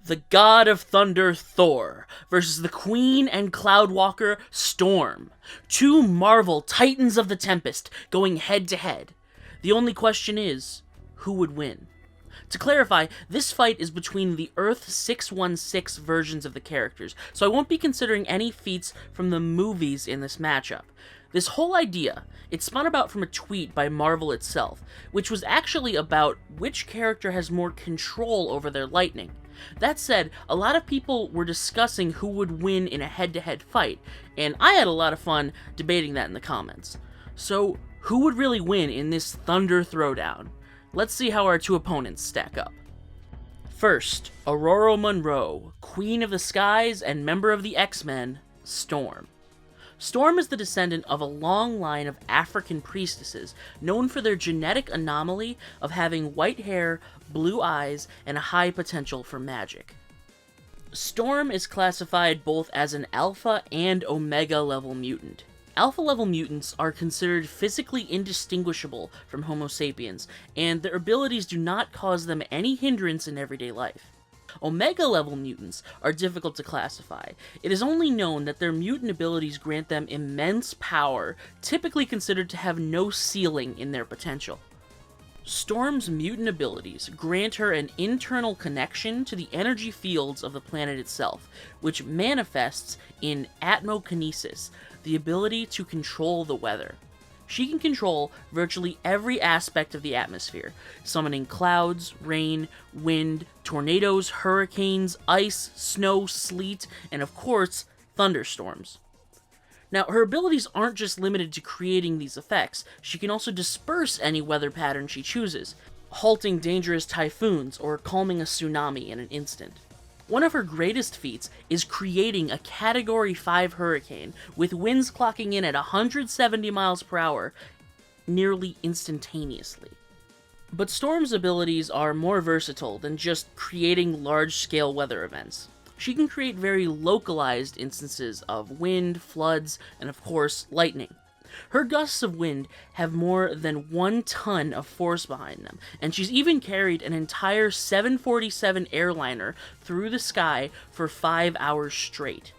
the god of thunder Thor versus the queen and Cloudwalker Storm. Two Marvel titans of the Tempest going head to head. The only question is, who would win? To clarify, this fight is between the Earth 616 versions of the characters, so I won't be considering any feats from the movies in this matchup. This whole idea, it spun about from a tweet by Marvel itself, which was actually about which character has more control over their lightning. That said, a lot of people were discussing who would win in a head-to-head fight, and I had a lot of fun debating that in the comments. So, who would really win in this Thunder Throwdown? Let's see how our two opponents stack up. First, Aurora Monroe, Queen of the Skies and member of the X-Men, Storm. Storm is the descendant of a long line of African priestesses, known for their genetic anomaly of having white hair, blue eyes, and a high potential for magic. Storm is classified both as an Alpha and Omega level mutant. Alpha level mutants are considered physically indistinguishable from Homo sapiens, and their abilities do not cause them any hindrance in everyday life. Omega level mutants are difficult to classify. It is only known that their mutant abilities grant them immense power, typically considered to have no ceiling in their potential. Storm's mutant abilities grant her an internal connection to the energy fields of the planet itself, which manifests in atmokinesis, the ability to control the weather. She can control virtually every aspect of the atmosphere, summoning clouds, rain, wind, tornadoes, hurricanes, ice, snow, sleet, and of course, thunderstorms. Now, her abilities aren't just limited to creating these effects, she can also disperse any weather pattern she chooses, halting dangerous typhoons or calming a tsunami in an instant. One of her greatest feats is creating a Category 5 hurricane with winds clocking in at 170 miles per hour nearly instantaneously. But Storm's abilities are more versatile than just creating large-scale weather events. She can create very localized instances of wind, floods, and of course, lightning. Her gusts of wind have more than 1 ton of force behind them, and she's even carried an entire 747 airliner through the sky for 5 hours straight.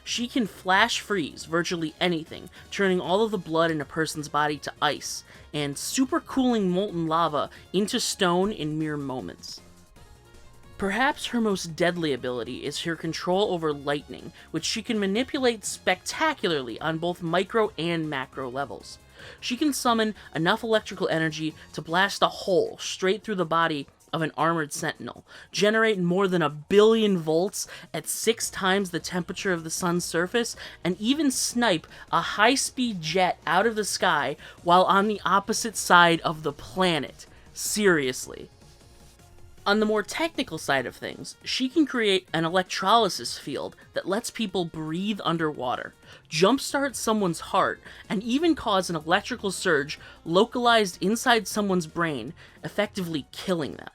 She can flash freeze virtually anything, turning all of the blood in a person's body to ice, and supercooling molten lava into stone in mere moments. Perhaps her most deadly ability is her control over lightning, which she can manipulate spectacularly on both micro and macro levels. She can summon enough electrical energy to blast a hole straight through the body of an armored sentinel, generate more than 1 billion volts at 6 times the temperature of the sun's surface, and even snipe a high-speed jet out of the sky while on the opposite side of the planet. Seriously. On the more technical side of things, she can create an electrolysis field that lets people breathe underwater, jumpstart someone's heart, and even cause an electrical surge localized inside someone's brain, effectively killing them.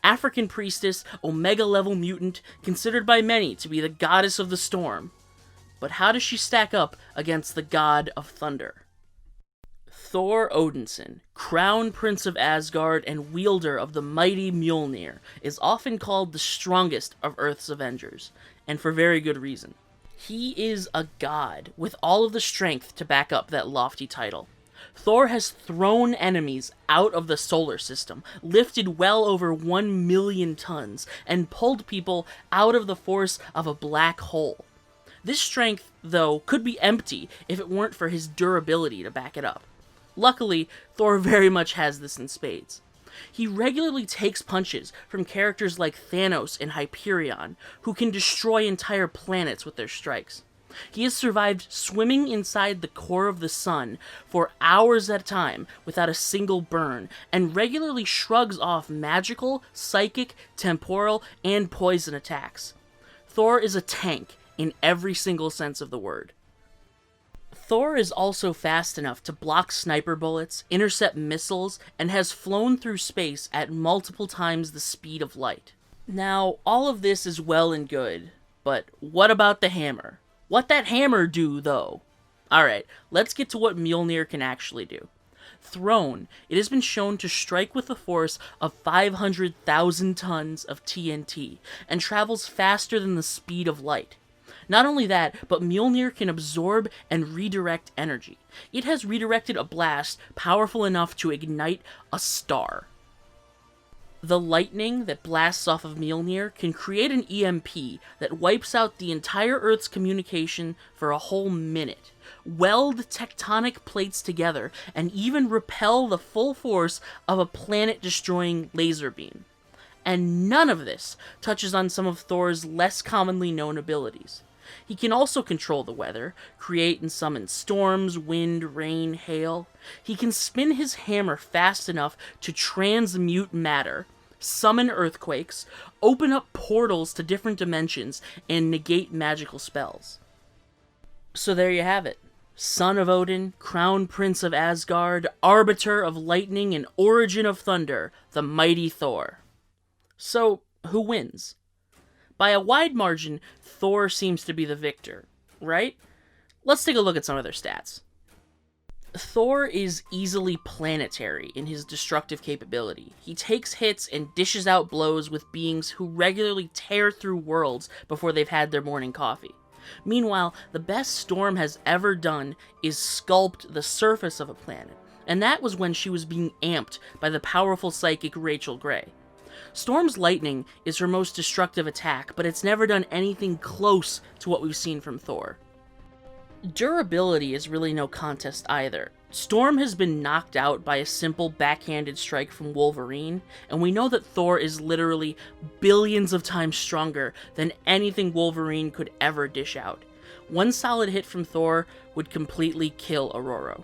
African priestess, Omega-level mutant, considered by many to be the goddess of the storm. But how does she stack up against the god of thunder? Thor Odinson, Crown Prince of Asgard and wielder of the mighty Mjolnir, is often called the strongest of Earth's Avengers, and for very good reason. He is a god, with all of the strength to back up that lofty title. Thor has thrown enemies out of the solar system, lifted well over 1 million tons, and pulled people out of the force of a black hole. This strength, though, could be empty if it weren't for his durability to back it up. Luckily, Thor very much has this in spades. He regularly takes punches from characters like Thanos and Hyperion, who can destroy entire planets with their strikes. He has survived swimming inside the core of the sun for hours at a time without a single burn, and regularly shrugs off magical, psychic, temporal, and poison attacks. Thor is a tank in every single sense of the word. Thor is also fast enough to block sniper bullets, intercept missiles, and has flown through space at multiple times the speed of light. Now, all of this is well and good, but what about the hammer? What that hammer do, though? Alright, let's get to what Mjolnir can actually do. thrown, it has been shown to strike with a force of 500,000 tons of TNT, and travels faster than the speed of light. Not only that, but Mjolnir can absorb and redirect energy. It has redirected a blast powerful enough to ignite a star. The lightning that blasts off of Mjolnir can create an EMP that wipes out the entire Earth's communication for a whole minute, weld tectonic plates together, and even repel the full force of a planet-destroying laser beam. And none of this touches on some of Thor's less commonly known abilities. He can also control the weather, create and summon storms, wind, rain, hail. He can spin his hammer fast enough to transmute matter, summon earthquakes, open up portals to different dimensions, and negate magical spells. So there you have it. Son of Odin, Crown Prince of Asgard, Arbiter of Lightning, and Origin of Thunder, the mighty Thor. So, who wins? By a wide margin, Thor seems to be the victor, right? Let's take a look at some of their stats. Thor is easily planetary in his destructive capability. He takes hits and dishes out blows with beings who regularly tear through worlds before they've had their morning coffee. Meanwhile, the best Storm has ever done is sculpt the surface of a planet, and that was when she was being amped by the powerful psychic Rachel Gray. Storm's lightning is her most destructive attack, but it's never done anything close to what we've seen from Thor. Durability is really no contest either. Storm has been knocked out by a simple backhanded strike from Wolverine, and we know that Thor is literally billions of times stronger than anything Wolverine could ever dish out. One solid hit from Thor would completely kill Aurora.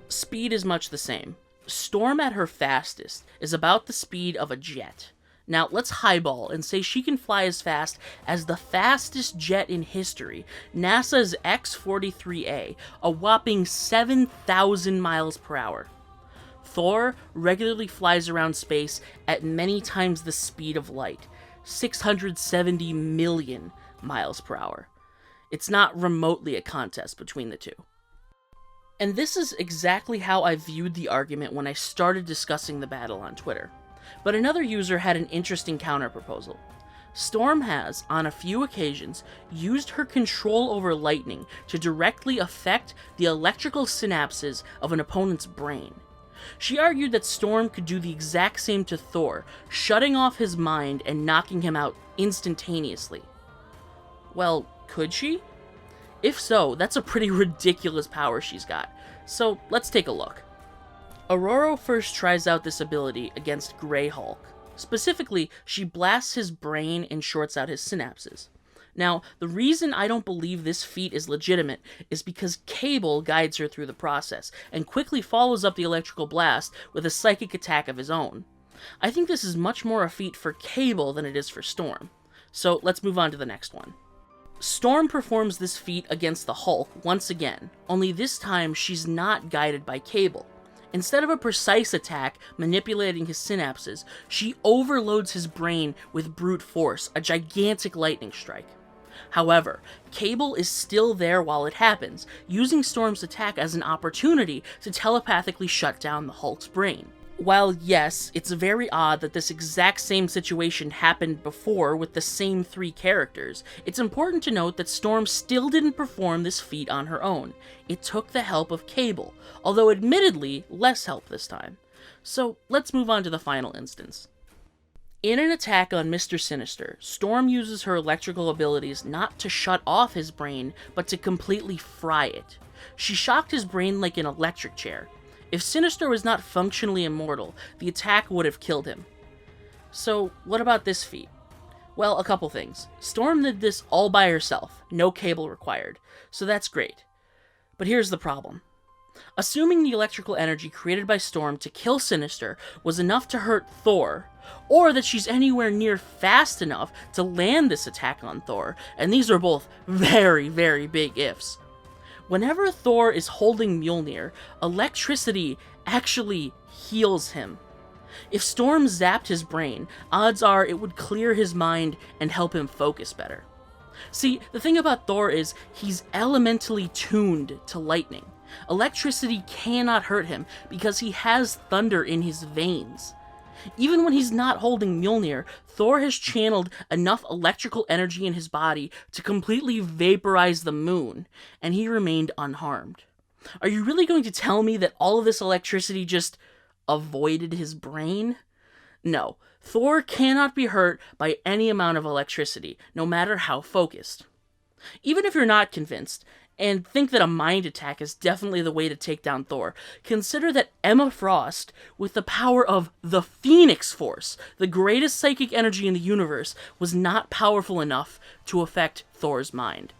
Speed is much the same. Storm at her fastest is about the speed of a jet. Now, let's highball and say she can fly as fast as the fastest jet in history, NASA's X-43A, a whopping 7,000 miles per hour. Thor regularly flies around space at many times the speed of light, 670 million miles per hour. It's not remotely a contest between the two. And this is exactly how I viewed the argument when I started discussing the battle on Twitter. But another user had an interesting counter-proposal. Storm has, on a few occasions, used her control over lightning to directly affect the electrical synapses of an opponent's brain. She argued that Storm could do the exact same to Thor, shutting off his mind and knocking him out instantaneously. Well, could she? If so, that's a pretty ridiculous power she's got. So let's take a look. Aurora first tries out this ability against Grey Hulk. Specifically, she blasts his brain and shorts out his synapses. Now, the reason I don't believe this feat is legitimate is because Cable guides her through the process, and quickly follows up the electrical blast with a psychic attack of his own. I think this is much more a feat for Cable than it is for Storm. So let's move on to the next one. Storm performs this feat against the Hulk once again, only this time she's not guided by Cable. Instead of a precise attack manipulating his synapses, she overloads his brain with brute force, a gigantic lightning strike. However, Cable is still there while it happens, using Storm's attack as an opportunity to telepathically shut down the Hulk's brain. While yes, it's very odd that this exact same situation happened before with the same three characters, it's important to note that Storm still didn't perform this feat on her own. It took the help of Cable, although admittedly less help this time. So let's move on to the final instance. In an attack on Mr. Sinister, Storm uses her electrical abilities not to shut off his brain, but to completely fry it. She shocked his brain like an electric chair. If Sinister was not functionally immortal, the attack would have killed him. So, what about this feat? Well, a couple things. Storm did this all by herself, no Cable required, so that's great. But here's the problem. Assuming the electrical energy created by Storm to kill Sinister was enough to hurt Thor, or that she's anywhere near fast enough to land this attack on Thor, and these are both very, very big ifs. Whenever Thor is holding Mjolnir, electricity actually heals him. If Storm zapped his brain, odds are it would clear his mind and help him focus better. See, the thing about Thor is he's elementally tuned to lightning. Electricity cannot hurt him because he has thunder in his veins. Even when he's not holding Mjolnir, Thor has channeled enough electrical energy in his body to completely vaporize the moon, and he remained unharmed. Are you really going to tell me that all of this electricity just avoided his brain? No, Thor cannot be hurt by any amount of electricity, no matter how focused. Even if you're not convinced, and think that a mind attack is definitely the way to take down Thor, consider that Emma Frost, with the power of the Phoenix Force, the greatest psychic energy in the universe, was not powerful enough to affect Thor's mind.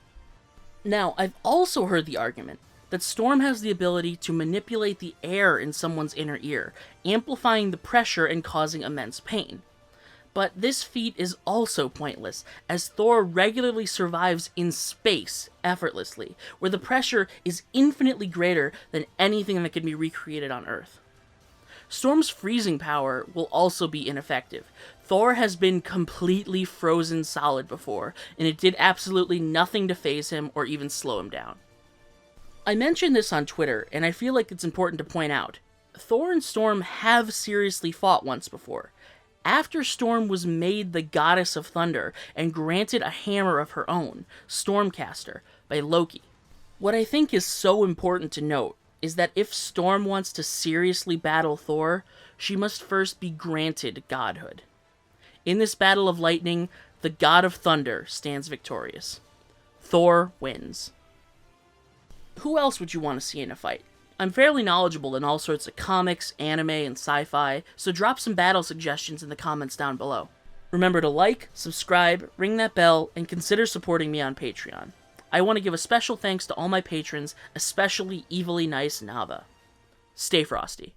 Now, I've also heard the argument that Storm has the ability to manipulate the air in someone's inner ear, amplifying the pressure and causing immense pain. But this feat is also pointless, as Thor regularly survives in space effortlessly, where the pressure is infinitely greater than anything that can be recreated on Earth. Storm's freezing power will also be ineffective. Thor has been completely frozen solid before, and it did absolutely nothing to phase him or even slow him down. I mentioned this on Twitter, and I feel like it's important to point out. Thor and Storm have seriously fought once before. After Storm was made the goddess of thunder and granted a hammer of her own, Stormcaster, by Loki. What I think is so important to note is that if Storm wants to seriously battle Thor, she must first be granted godhood. In this battle of lightning, the god of thunder stands victorious. Thor wins. Who else would you want to see in a fight? I'm fairly knowledgeable in all sorts of comics, anime, and sci-fi, so drop some battle suggestions in the comments down below. Remember to like, subscribe, ring that bell, and consider supporting me on Patreon. I want to give a special thanks to all my patrons, especially Evilly Nice Nava. Stay frosty.